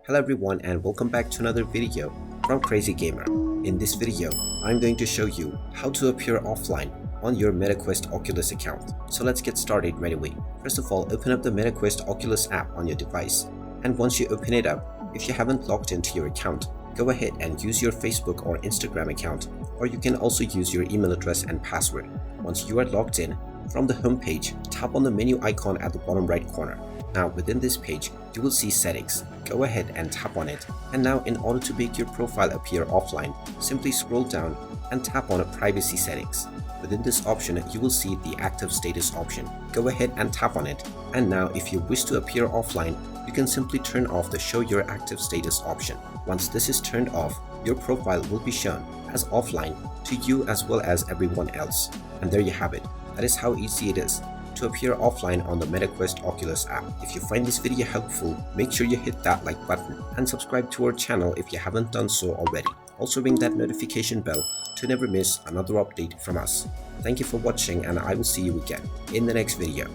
Hello everyone and welcome back to another video from Crazy Gamer. In this video, I'm going to show you how to appear offline on your Meta Quest Oculus account. So let's get started right away. First of all, open up the Meta Quest Oculus app on your device. And once you open it up, if you haven't logged into your account, go ahead and use your Facebook or Instagram account, or you can also use your email address and password. Once you are logged in, from the home page, tap on the menu icon at the bottom right corner. Now within this page, you will see settings. Go ahead and tap on it. And now in order to make your profile appear offline, simply scroll down and tap on privacy settings. Within this option, you will see the active status option. Go ahead and tap on it. And now if you wish to appear offline, you can simply turn off the show your active status option. Once this is turned off, your profile will be shown as offline to you as well as everyone else. And there you have it. That is how easy it is to appear offline on the Meta Quest Oculus app. If you find this video helpful, make sure you hit that like button and subscribe to our channel if you haven't done so already. Also ring that notification bell to never miss another update from us. Thank you for watching and I will see you again in the next video.